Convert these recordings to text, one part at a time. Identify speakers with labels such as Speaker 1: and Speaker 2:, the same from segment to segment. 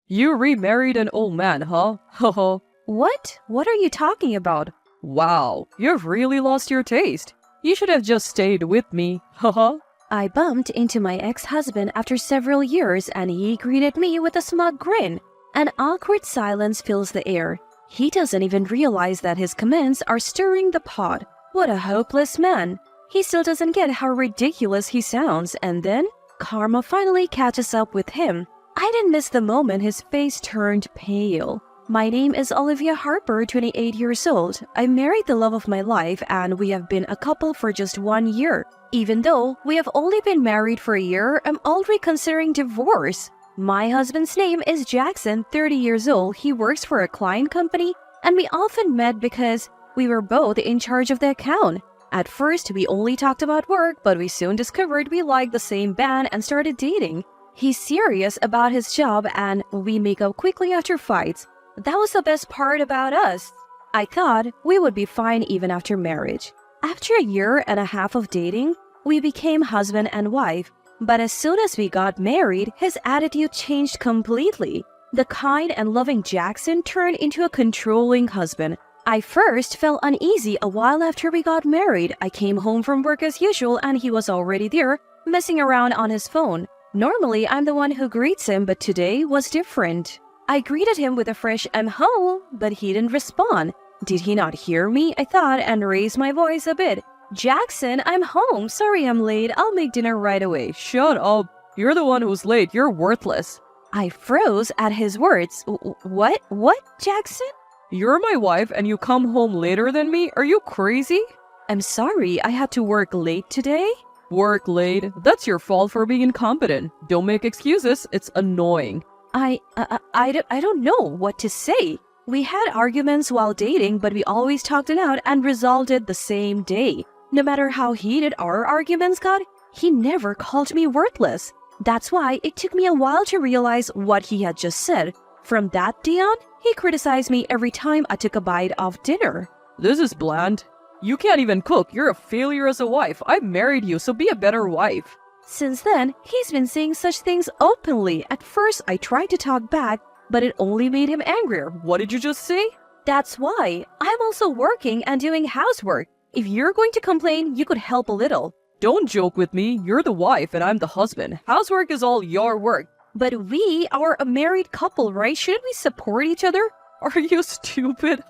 Speaker 1: You remarried an old man, huh? Haha.
Speaker 2: What? What are you talking about?
Speaker 1: Wow, you've really lost your taste. You should have just stayed with me. Haha.
Speaker 2: I bumped into my ex-husband after several years and he greeted me with a smug grin. An awkward silence fills the air. He doesn't even realize that his comments are stirring the pot. What a hopeless man. He still doesn't get how ridiculous he sounds, and then karma finally catches up with him. I didn't miss the moment his face turned pale. My name is Olivia Harper, 28 years old. I married the love of my life and we have been a couple for just 1 year. Even though we have only been married for a year, I'm already considering divorce. My husband's name is Jackson, 30 years old. He works for a client company and we often met because we were both in charge of the account. At first, we only talked about work, but we soon discovered we liked the same band and started dating. He's serious about his job and we make up quickly after fights. That was the best part about us. I thought we would be fine even after marriage. After a year and a half of dating, we became husband and wife. But as soon as we got married, his attitude changed completely. The kind and loving Jackson turned into a controlling husband. I first felt uneasy a while after we got married. I came home from work as usual and he was already there, messing around on his phone. Normally, I'm the one who greets him, but today was different. I greeted him with a fresh "I'm home," but he didn't respond. Did he not hear me? I thought and raised my voice a bit. "Jackson, I'm home. Sorry I'm late. I'll make dinner right away."
Speaker 1: Shut up. You're the one who's late. You're worthless.
Speaker 2: I froze at his words. What? What, Jackson?
Speaker 1: You're my wife and you come home later than me? Are you crazy?
Speaker 2: I'm sorry. I had to work late today.
Speaker 1: Work late? That's your fault for being incompetent. Don't make excuses. It's annoying.
Speaker 2: I don't know what to say. We had arguments while dating, but we always talked it out and resolved it the same day. No matter how heated our arguments got, he never called me worthless. That's why it took me a while to realize what he had just said. From that day on, he criticized me every time I took a bite of dinner.
Speaker 1: This is bland. You can't even cook. You're a failure as a wife. I married you, so be a better wife.
Speaker 2: Since then, he's been saying such things openly. At first, I tried to talk back, but it only made him angrier.
Speaker 1: What did you just say?
Speaker 2: That's why. I'm also working and doing housework. If you're going to complain, you could help a little.
Speaker 1: Don't joke with me. You're the wife and I'm the husband. Housework is all your work.
Speaker 2: But we are a married couple, right? Shouldn't we support each other?
Speaker 1: Are you stupid?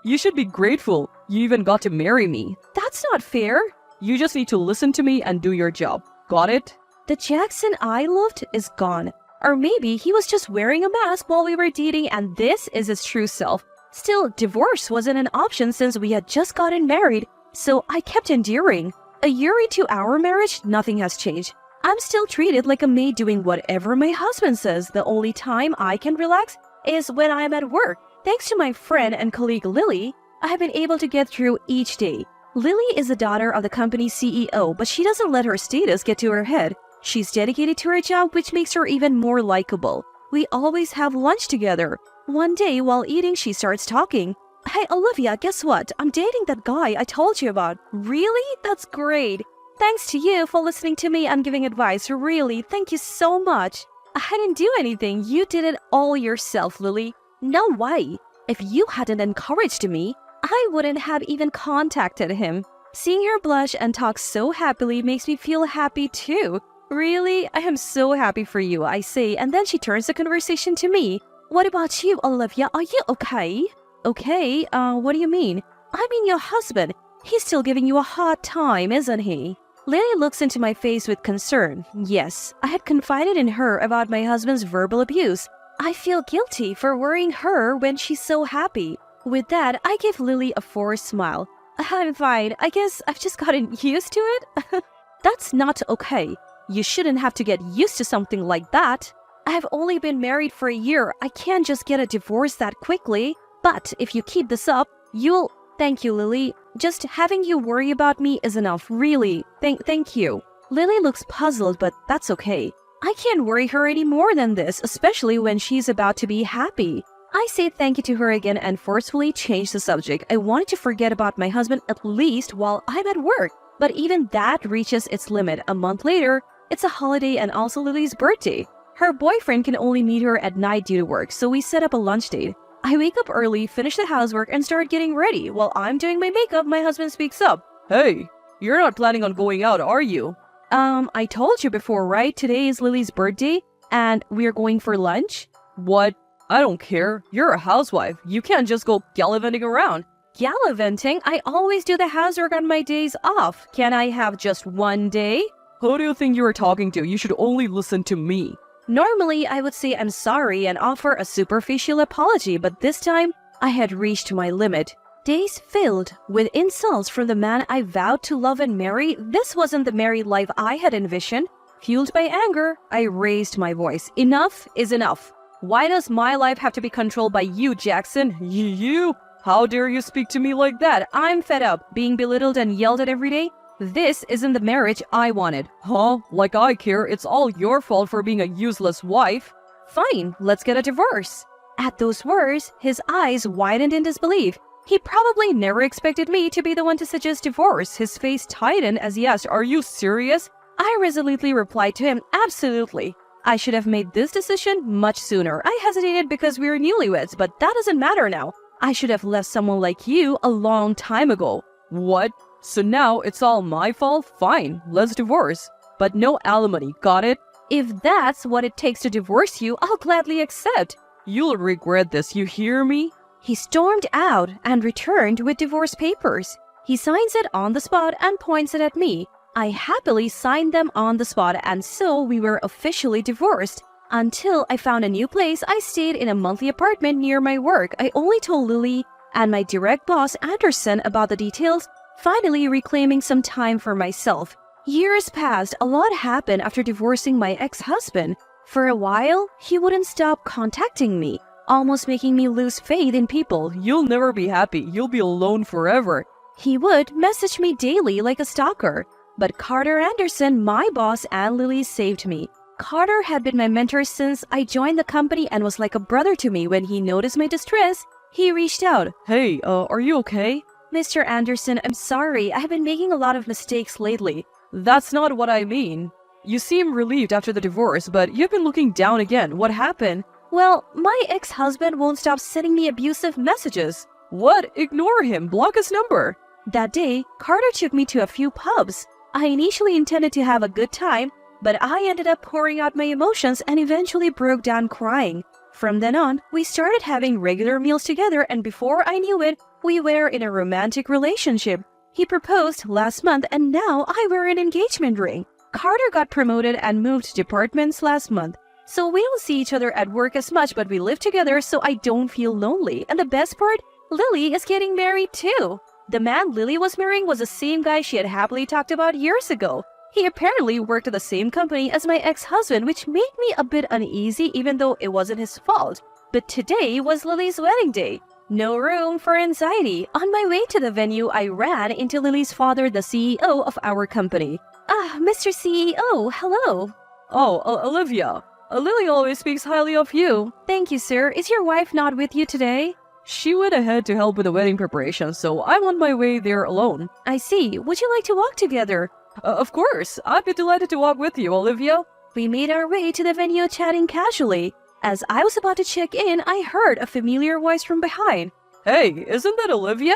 Speaker 1: You should be grateful. You even got to marry me.
Speaker 2: That's not fair.
Speaker 1: You just need to listen to me and do your job. Got it?
Speaker 2: The Jackson I loved is gone. Or maybe he was just wearing a mask while we were dating and this is his true self. Still, divorce wasn't an option since we had just gotten married, so I kept enduring. A year into our marriage, nothing has changed. I'm still treated like a maid doing whatever my husband says. The only time I can relax is when I'm at work. Thanks to my friend and colleague Lily, I have been able to get through each day. Lily is the daughter of the company's CEO, but she doesn't let her status get to her head. She's dedicated to her job, which makes her even more likable. We always have lunch together. One day, while eating, she starts talking. "Hey, Olivia, guess what? I'm dating that guy I told you about." "Really? That's great. Thanks to you for listening to me and giving advice. Really, thank you so much." "I didn't do anything. You did it all yourself, Lily." "No way. If you hadn't encouraged me, I wouldn't have even contacted him." Seeing her blush and talk so happily makes me feel happy too. "Really? I am so happy for you," I say, and then she turns the conversation to me. "What about you, Olivia? Are you okay?" "Okay? What do you mean?" "I mean your husband. He's still giving you a hard time, isn't he?" Lily looks into my face with concern. Yes, I had confided in her about my husband's verbal abuse. I feel guilty for worrying her when she's so happy. With that, I give Lily a forced smile. "I'm fine. I guess I've just gotten used to it." "That's not okay. You shouldn't have to get used to something like that. I've only been married for a year. I can't just get a divorce that quickly. But if you keep this up, you'll..." "Thank you, Lily. Just having you worry about me is enough, really. Thank you." Lily looks puzzled, but that's okay. I can't worry her any more than this, especially when she's about to be happy. I say thank you to her again and forcefully change the subject. I wanted to forget about my husband at least while I'm at work. But even that reaches its limit. A month later, it's a holiday and also Lily's birthday. Her boyfriend can only meet her at night due to work, so we set up a lunch date. I wake up early, finish the housework, and start getting ready. While I'm doing my makeup, my husband speaks up.
Speaker 1: Hey, you're not planning on going out, are you?
Speaker 2: I told you before, right? Today is Lily's birthday, and we're going for lunch?
Speaker 1: What? I don't care. You're a housewife. You can't just go gallivanting around.
Speaker 2: Gallivanting? I always do the housework on my days off. Can I have just one day?
Speaker 1: Who do you think you are talking to? You should only listen to me.
Speaker 2: Normally, I would say I'm sorry and offer a superficial apology, but this time, I had reached my limit. Days filled with insults from the man I vowed to love and marry. This wasn't the married life I had envisioned. Fueled by anger, I raised my voice. Enough is enough. Why does my life have to be controlled by you, Jackson?
Speaker 1: You? How dare you speak to me like that?
Speaker 2: I'm fed up being belittled and yelled at every day. This isn't the marriage I wanted.
Speaker 1: Huh? Like I care. It's all your fault for being a useless wife.
Speaker 2: Fine, let's get a divorce. At those words, his eyes widened in disbelief. He probably never expected me to be the one to suggest divorce. His face tightened as he asked, "Are you serious?" I resolutely replied to him, "Absolutely. I should have made this decision much sooner. I hesitated because we were newlyweds, but that doesn't matter now. I should have left someone like you a long time ago."
Speaker 1: What? So now it's all my fault? Fine, let's divorce. But no alimony, got it?
Speaker 2: If that's what it takes to divorce you, I'll gladly accept.
Speaker 1: You'll regret this, you hear me?
Speaker 2: He stormed out and returned with divorce papers. He signs it on the spot and points it at me. I happily signed them on the spot, and so we were officially divorced. Until I found a new place, I stayed in a monthly apartment near my work. I only told Lily and my direct boss, Anderson, about the details, finally reclaiming some time for myself. Years passed. A lot happened after divorcing my ex-husband. For a while, he wouldn't stop contacting me, almost making me lose faith in people.
Speaker 1: You'll never be happy. You'll be alone forever.
Speaker 2: He would message me daily like a stalker. But Carter Anderson, my boss, and Lily saved me. Carter had been my mentor since I joined the company and was like a brother to me. When he noticed my distress, he reached out.
Speaker 1: Hey, are you okay?
Speaker 2: Mr. Anderson, I'm sorry. I have been making a lot of mistakes lately.
Speaker 1: That's not what I mean. You seem relieved after the divorce, but you've been looking down again. What happened?
Speaker 2: Well, my ex-husband won't stop sending me abusive messages.
Speaker 1: What? Ignore him. Block his number.
Speaker 2: That day, Carter took me to a few pubs. I initially intended to have a good time, but I ended up pouring out my emotions and eventually broke down crying. From then on, we started having regular meals together, and before I knew it, we were in a romantic relationship. He proposed last month, and now I wear an engagement ring. Carter got promoted and moved departments last month. So we don't see each other at work as much, but we live together so I don't feel lonely. And the best part, Lily is getting married too. The man Lily was marrying was the same guy she had happily talked about years ago. He apparently worked at the same company as my ex-husband, which made me a bit uneasy even though it wasn't his fault. But today was Lily's wedding day. No room for anxiety. On my way to the venue, I ran into Lily's father, the CEO of our company. Ah, Mr. CEO, hello.
Speaker 1: Oh, Olivia. Lily always speaks highly of you.
Speaker 2: Thank you, sir. Is your wife not with you today?
Speaker 1: She went ahead to help with the wedding preparation, so I'm on my way there alone.
Speaker 2: I see. Would you like to walk together?
Speaker 1: Of course. I'd be delighted to walk with you, Olivia.
Speaker 2: We made our way to the venue chatting casually. As I was about to check in, I heard a familiar voice from behind.
Speaker 1: Hey, isn't that Olivia?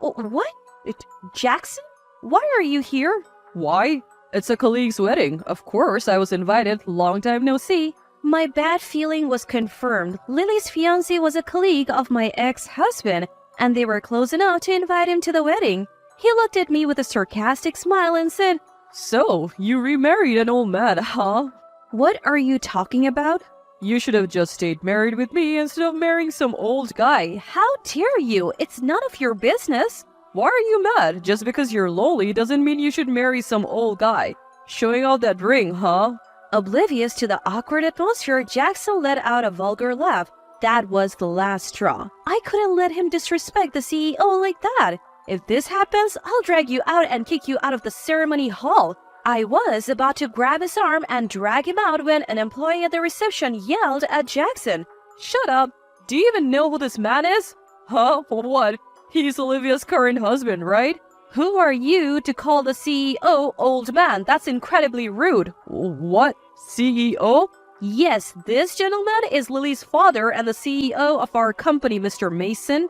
Speaker 2: What? Jackson? Why are you here?
Speaker 1: Why? It's a colleague's wedding. Of course, I was invited. Long time no see.
Speaker 2: My bad feeling was confirmed. Lily's fiancé was a colleague of my ex-husband, and they were close enough to invite him to the wedding. He looked at me with a sarcastic smile and said,
Speaker 1: "So, you remarried an old man, huh?"
Speaker 2: What are you talking about?
Speaker 1: You should have just stayed married with me instead of marrying some old guy.
Speaker 2: How dare you? It's none of your business.
Speaker 1: Why are you mad? Just because you're lonely doesn't mean you should marry some old guy. Showing off that ring, huh?
Speaker 2: Oblivious to the awkward atmosphere, Jackson let out a vulgar laugh. That was the last straw. I couldn't let him disrespect the CEO like that. If this happens, I'll drag you out and kick you out of the ceremony hall. I was about to grab his arm and drag him out when an employee at the reception yelled at Jackson.
Speaker 1: Shut up! Do you even know who this man is? Huh? What? He's Olivia's current husband, right?
Speaker 2: Who are you to call the CEO old man? That's incredibly rude.
Speaker 1: What? CEO?
Speaker 2: Yes, this gentleman is Lily's father and the CEO of our company, Mr. Mason.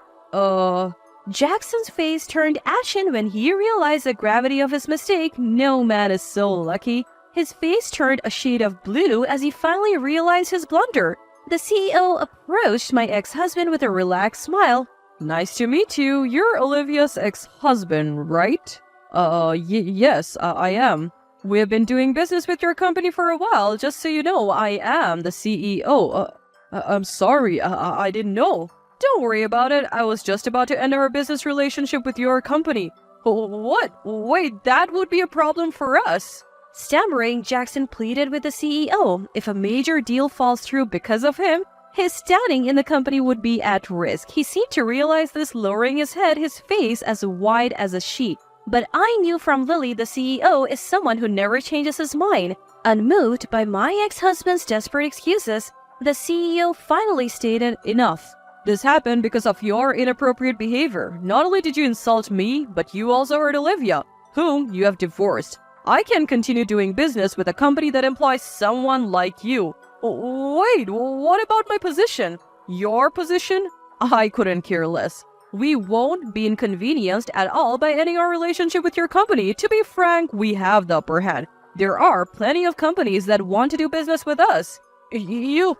Speaker 2: Jackson's face turned ashen when he realized the gravity of his mistake. No man is so lucky. His face turned a shade of blue as he finally realized his blunder. The CEO approached my ex-husband with a relaxed smile.
Speaker 1: Nice to meet you. You're Olivia's ex-husband, right? Yes, I am. We have been doing business with your company for a while. Just so you know, I am the CEO. I'm sorry, I didn't know. Don't worry about it. I was just about to end our business relationship with your company. What? Wait, that would be a problem for us.
Speaker 2: Stammering, Jackson pleaded with the CEO. If a major deal falls through because of him, his standing in the company would be at risk. He seemed to realize this, lowering his head, his face as wide as a sheet. But I knew from Lily the CEO is someone who never changes his mind. Unmoved by my ex-husband's desperate excuses, the CEO finally stated, "Enough.
Speaker 1: This happened because of your inappropriate behavior. Not only did you insult me, but you also hurt Olivia, whom you have divorced. I can't continue doing business with a company that employs someone like you." Wait, what about my position? Your position? I couldn't care less. We won't be inconvenienced at all by ending our relationship with your company. To be frank, we have the upper hand. There are plenty of companies that want to do business with us. You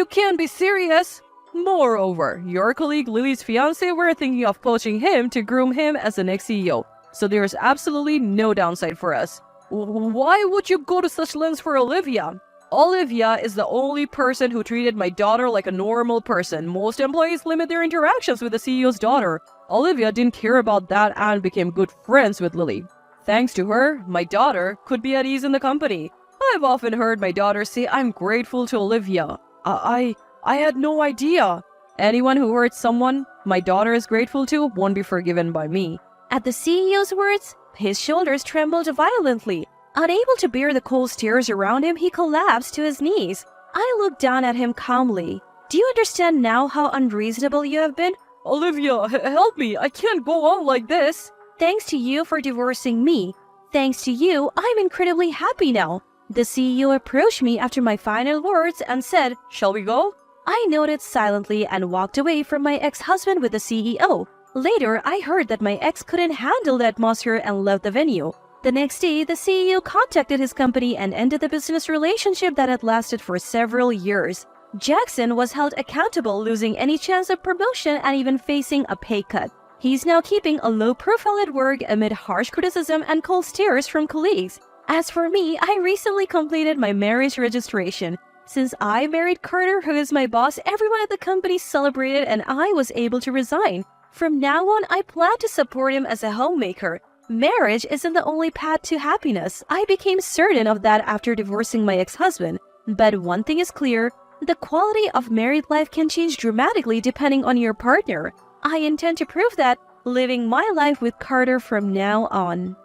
Speaker 1: can't be serious. Moreover, your colleague Lily's fiancé, we're thinking of poaching him to groom him as the next CEO. So there's absolutely no downside for us. Why would you go to such lengths for Olivia? Olivia is the only person who treated my daughter like a normal person. Most employees limit their interactions with the CEO's daughter. Olivia didn't care about that and became good friends with Lily. Thanks to her, my daughter could be at ease in the company. I've often heard my daughter say, "I'm grateful to Olivia." I had no idea. Anyone who hurts someone my daughter is grateful to won't be forgiven by me.
Speaker 2: At the CEO's words, his shoulders trembled violently. Unable to bear the cold stares around him, he collapsed to his knees. I looked down at him calmly. "Do you understand now how unreasonable you have been?"
Speaker 1: Olivia, help me. I can't go on like this.
Speaker 2: "Thanks to you for divorcing me. Thanks to you, I'm incredibly happy now." The CEO approached me after my final words and said,
Speaker 1: "Shall we go?"
Speaker 2: I nodded silently and walked away from my ex-husband with the CEO. Later, I heard that my ex couldn't handle the atmosphere and left the venue. The next day, the CEO contacted his company and ended the business relationship that had lasted for several years. Jackson was held accountable, losing any chance of promotion and even facing a pay cut. He's now keeping a low profile at work amid harsh criticism and cold stares from colleagues. As for me, I recently completed my marriage registration. Since I married Carter, who is my boss, everyone at the company celebrated and I was able to resign. From now on, I plan to support him as a homemaker. Marriage isn't the only path to happiness. I became certain of that after divorcing my ex-husband. But one thing is clear, the quality of married life can change dramatically depending on your partner. I intend to prove that, living my life with Carter from now on.